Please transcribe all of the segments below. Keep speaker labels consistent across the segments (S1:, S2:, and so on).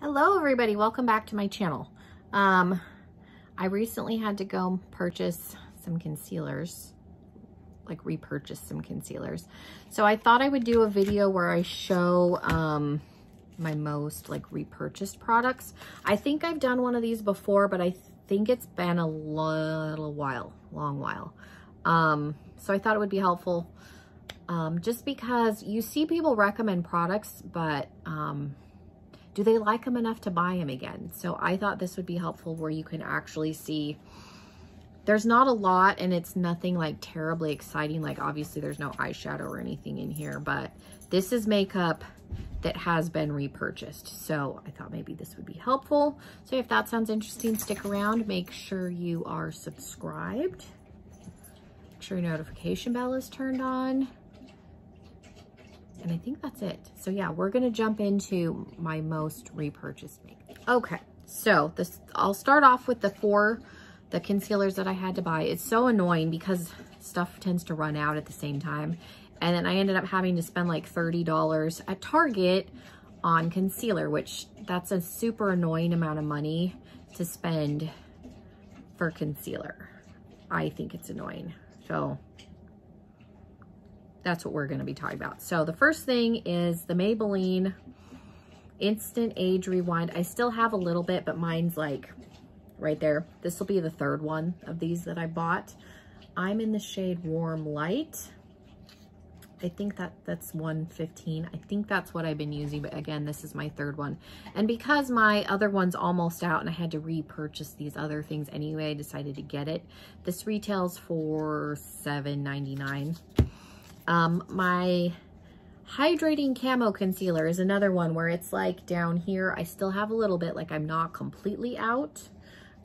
S1: Hello everybody, welcome back to my channel. I recently had to go purchase some concealers, like repurchase some concealers. So I thought I would do a video where I show my most like repurchased products. I think I've done one of these before, but I think it's been a long while. So I thought it would be helpful just because you see people recommend products, but do they like them enough to buy them again? So I thought this would be helpful where you can actually see there's not a lot and it's nothing like terribly exciting. Like obviously there's no eyeshadow or anything in here, but this is makeup that has been repurchased. So I thought maybe this would be helpful. So if that sounds interesting, stick around. Make sure you are subscribed. Make sure your notification bell is turned on. And I think that's it. So yeah, we're gonna jump into my most repurchased makeup. Okay, so I'll start off with the concealers that I had to buy. It's so annoying because stuff tends to run out at the same time. And then I ended up having to spend like $30 at Target on concealer, which that's a super annoying amount of money to spend for concealer. I think it's annoying. So that's what we're going to be talking about. So the first thing is the Mayballine Instant Age Rewind. I still have a little bit, but mine's like right there. This will be the third one of these that I bought. I'm in the shade Warm Light. I think that's 115. I think that's what I've been using, but again, this is my third one. And because my other one's almost out and I had to repurchase these other things anyway, I decided to get it. This retails for $7.99. My Hydrating Camo Concealer is another one where it's like down here. I still have a little bit, like I'm not completely out,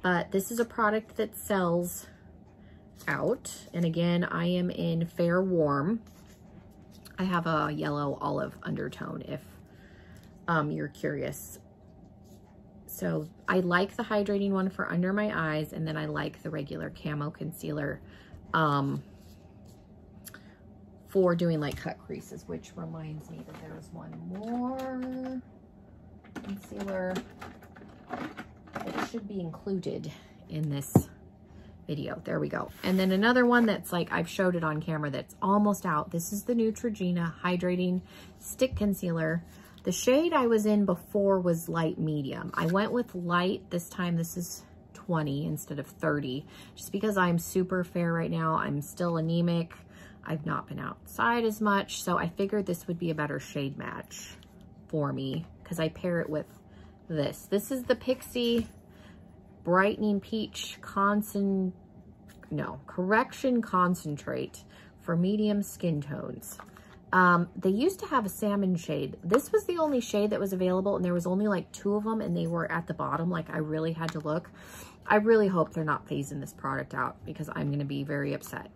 S1: but this is a product that sells out. And again, I am in Fair Warm. I have a yellow olive undertone if you're curious. So I like the hydrating one for under my eyes, and then I like the regular Camo Concealer for doing like cut creases, which reminds me that there's one more concealer that should be included in this video. There we go. And then another one that's like, I've showed it on camera that's almost out. This is the Neutrogena Hydrating Stick Concealer. The shade I was in before was light medium. I went with light this time. This is 20 instead of 30, just because I'm super fair right now. I'm still anemic. I've not been outside as much, so I figured this would be a better shade match for me because I pair it with this. This is the Pixie Brightening Peach Correction Concentrate for medium skin tones. They used to have a salmon shade. This was the only shade that was available, and there was only like 2 of them, and they were at the bottom. Like I really had to look. I really hope they're not phasing this product out because I'm going to be very upset.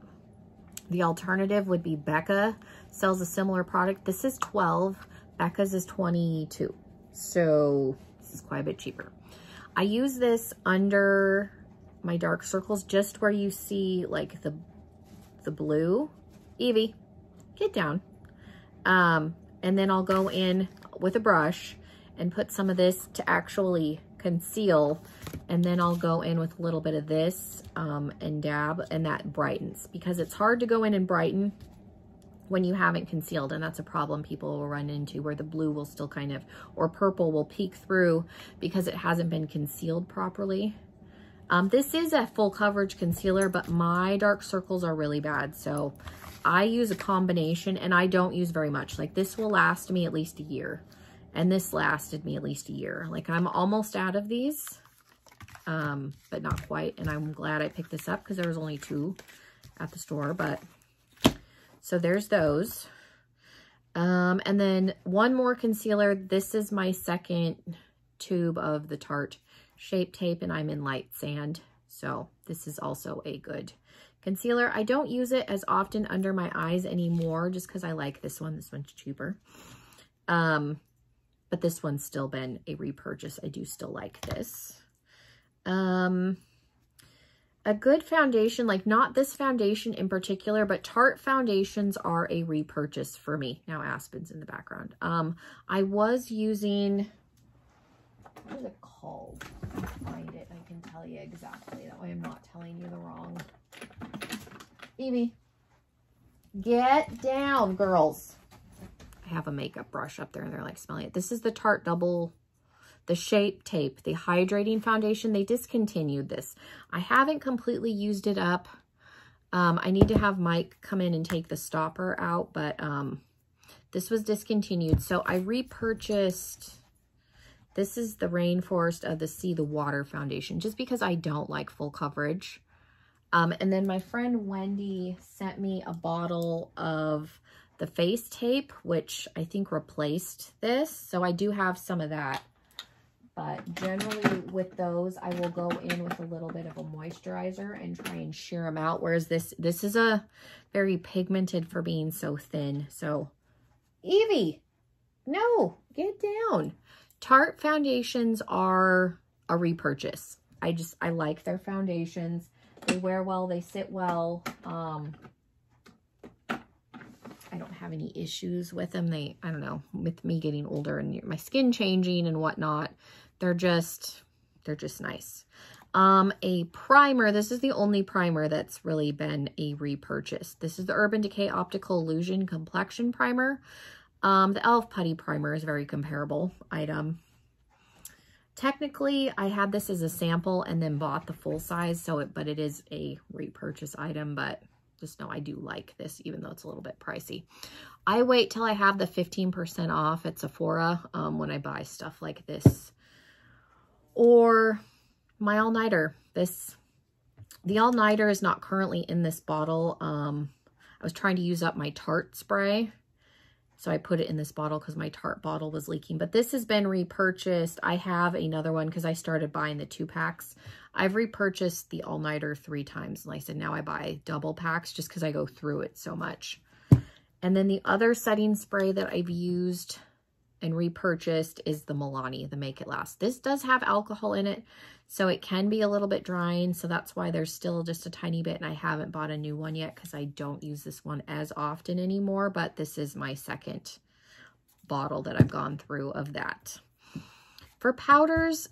S1: The alternative would be Becca, sells a similar product. This is 12, Becca's is 22. So this is quite a bit cheaper. I use this under my dark circles, just where you see like the blue. Evie, get down. And then I'll go in with a brush and put some of this to actually conceal, and then I'll go in with a little bit of this and dab, and that brightens, because it's hard to go in and brighten when you haven't concealed, and that's a problem people will run into, where the blue will still kind of, or purple will peek through because it hasn't been concealed properly. This is a full coverage concealer, but my dark circles are really bad, so I use a combination, and I don't use very much. Like this will last me at least a year. And this lasted me at least a year. Like I'm almost out of these, but not quite. And I'm glad I picked this up because there was only 2 at the store. But so there's those. And then one more concealer. This is my second tube of the Tart Shape Tape, and I'm in Light Sand. So this is also a good concealer. I don't use it as often under my eyes anymore just because I like this one. This one's cheaper. But this one's still been a repurchase. I do still like this. A good foundation, like not this foundation in particular, but Tarte foundations are a repurchase for me. Now Aspen's in the background. I was using is it called? If I can find it, I can tell you exactly. That way I'm not telling you the wrong. Evie, get down, girls. I have a makeup brush up there and they're like smelling it. This is the Tarte the Shape Tape, the Hydrating Foundation. They discontinued this. I haven't completely used it up. I need to have Mike come in and take the stopper out, but this was discontinued. So I repurchased, this is the Rainforest of the Sea, the Water Foundation, just because I don't like full coverage. And then my friend Wendy sent me a bottle of the face tape, which I think replaced this. So I do have some of that. But generally with those, I will go in with a little bit of a moisturizer and try and sheer them out. Whereas this is a very pigmented for being so thin. So, Evie, no, get down. Tarte foundations are a repurchase. I like their foundations. They wear well, they sit well. I don't have any issues with them. I don't know, with me getting older and my skin changing and whatnot, they're just nice. A primer, this is the only primer that's really been a repurchase. This is the Urban Decay Optical Illusion Complexion Primer. The e.l.f. Putty Primer is a very comparable item. Technically, I had this as a sample and then bought the full size, but it is a repurchase item, but just know I do like this, even though it's a little bit pricey. I wait till I have the 15% off at Sephora when I buy stuff like this. Or my all-nighter. The all-nighter is not currently in this bottle. I was trying to use up my Tarte spray, so I put it in this bottle because my Tarte bottle was leaking. But this has been repurchased. I have another one because I started buying the 2-packs. I've repurchased the all-nighter 3 times. Like I said, now I buy double packs just because I go through it so much. And then the other setting spray that I've used and repurchased is the Milani, the Make It Last. This does have alcohol in it, so it can be a little bit drying. So that's why there's still just a tiny bit, and I haven't bought a new one yet because I don't use this one as often anymore. But this is my second bottle that I've gone through of that. For powders,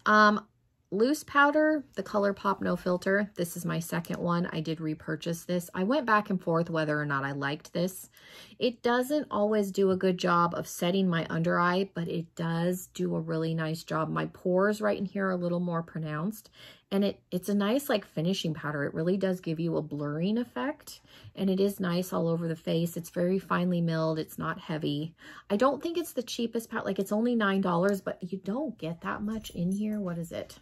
S1: loose powder, the ColourPop No Filter. This is my second one. I did repurchase this. I went back and forth whether or not I liked this. It doesn't always do a good job of setting my under eye, but it does do a really nice job. My pores right in here are a little more pronounced, and it's a nice like finishing powder. It really does give you a blurring effect, and it is nice all over the face. It's very finely milled. It's not heavy. I don't think it's the cheapest powder. Like, it's only $9, but you don't get that much in here. What is it?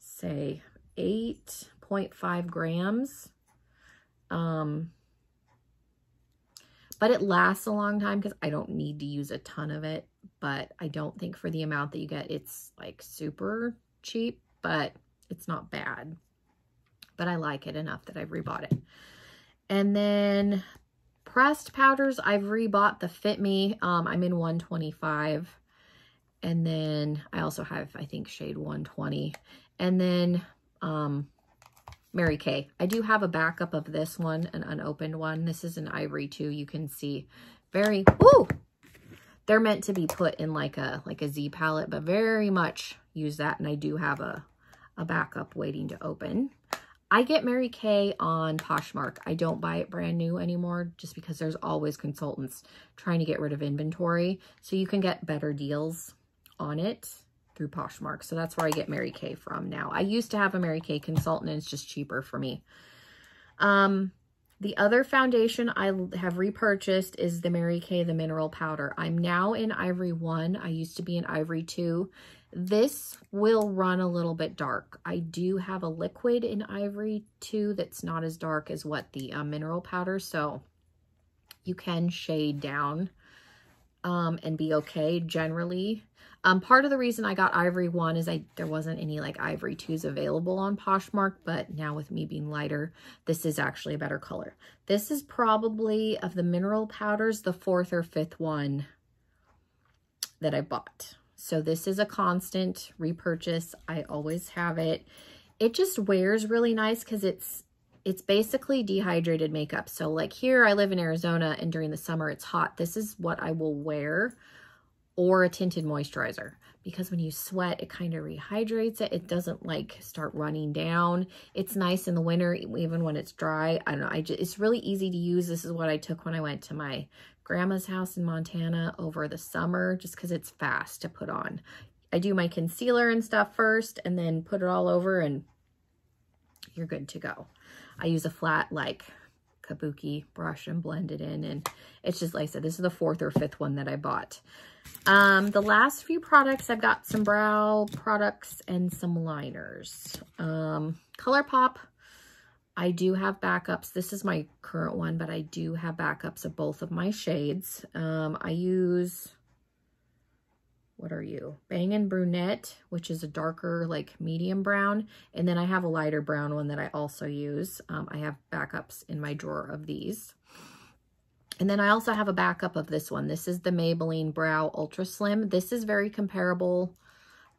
S1: Say 8.5 grams. But it lasts a long time because I don't need to use a ton of it. But I don't think for the amount that you get, it's like super cheap, but it's not bad. But I like it enough that I've rebought it. And then pressed powders, I've rebought the Fit Me. I'm in 125. And then I also have, I think, shade 120. And then Mary Kay. I do have a backup of this one, an unopened one. This is an ivory too. You can see very, ooh, they're meant to be put in like a Z palette, but very much use that. And I do have a backup waiting to open. I get Mary Kay on Poshmark. I don't buy it brand new anymore just because there's always consultants trying to get rid of inventory. So you can get better deals on it through Poshmark. So that's where I get Mary Kay from now. I used to have a Mary Kay consultant, and it's just cheaper for me. The other foundation I have repurchased is the Mary Kay, the Mineral Powder. I'm now in Ivory 1. I used to be in Ivory 2. This will run a little bit dark. I do have a liquid in Ivory 2 that's not as dark as what the Mineral Powder, so you can shade down and be okay generally. Part of the reason I got Ivory 1 is there wasn't any like Ivory 2s available on Poshmark, but now with me being lighter, this is actually a better color. This is probably, of the mineral powders, the 4th or 5th one that I bought. So this is a constant repurchase. I always have it. It just wears really nice because it's basically dehydrated makeup. So like here, I live in Arizona, and during the summer it's hot. This is what I will wear, or a tinted moisturizer, because when you sweat, it kind of rehydrates it. It doesn't like start running down. It's nice in the winter, even when it's dry. I don't know. It's really easy to use. This is what I took when I went to my grandma's house in Montana over the summer, just because it's fast to put on. I do my concealer and stuff first and then put it all over and you're good to go. I use a flat like kabuki brush and blend it in, and it's just like I said, this is the 4th or 5th one that I bought. The last few products, I've got some brow products and some liners. ColourPop, I do have backups. This is my current one, but I do have backups of both of my shades. I use, what are you? Bang & Brunette, which is a darker, like medium brown. And then I have a lighter brown one that I also use. I have backups in my drawer of these. And then I also have a backup of this one. This is the Maybelline Brow Ultra Slim. This is very comparable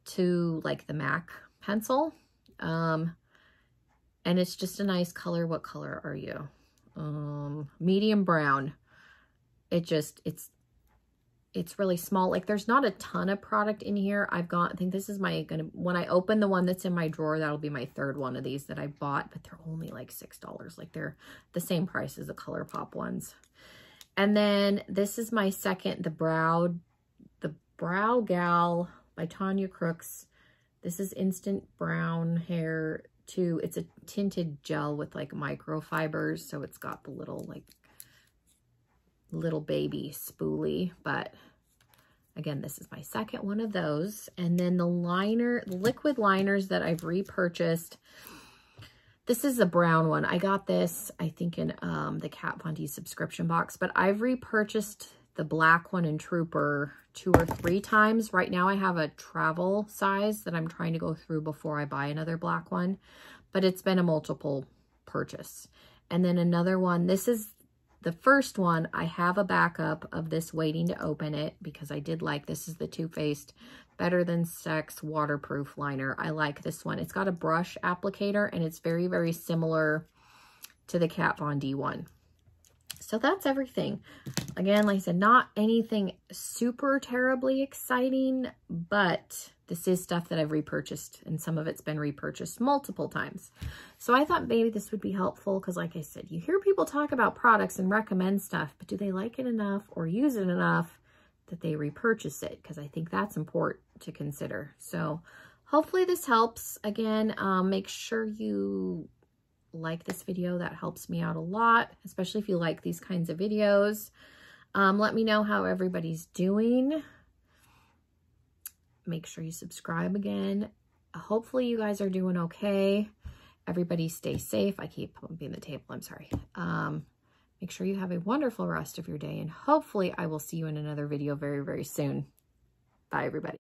S1: to like the MAC pencil. And it's just a nice color. What color are you? Medium brown. It's really small. Like there's not a ton of product in here. I think this is when I open the one that's in my drawer, that'll be my 3rd one of these that I bought, but they're only like $6. Like they're the same price as the ColourPop ones. And then this is my second, the Brow Gal by Tanya Crooks. This is Instant Brown Hair too. It's a tinted gel with like microfibers. So it's got the little like little baby spoolie, but again, this is my second one of those. And then the liquid liners that I've repurchased. This is a brown one. I got this, I think, in the Kat Von D subscription box, but I've repurchased the black one in Trooper 2 or 3 times. Right now I have a travel size that I'm trying to go through before I buy another black one, but it's been a multiple purchase. And then another one, this is the first one. I have a backup of this waiting to open it because I did like, this is the Too Faced Better Than Sex waterproof liner. I like this one. It's got a brush applicator and it's very, very similar to the Kat Von D one. So that's everything. Again, like I said, not anything super terribly exciting, but this is stuff that I've repurchased, and some of it's been repurchased multiple times. So I thought maybe this would be helpful because, like I said, you hear people talk about products and recommend stuff, but do they like it enough or use it enough that they repurchase it? Because I think that's important to consider. So hopefully this helps. Again, make sure you like this video. That helps me out a lot, especially if you like these kinds of videos. Let me know how everybody's doing. Make sure you subscribe again. Hopefully you guys are doing okay. Everybody stay safe. I keep bumping the table. I'm sorry. Make sure you have a wonderful rest of your day, and hopefully I will see you in another video very, very soon. Bye, everybody.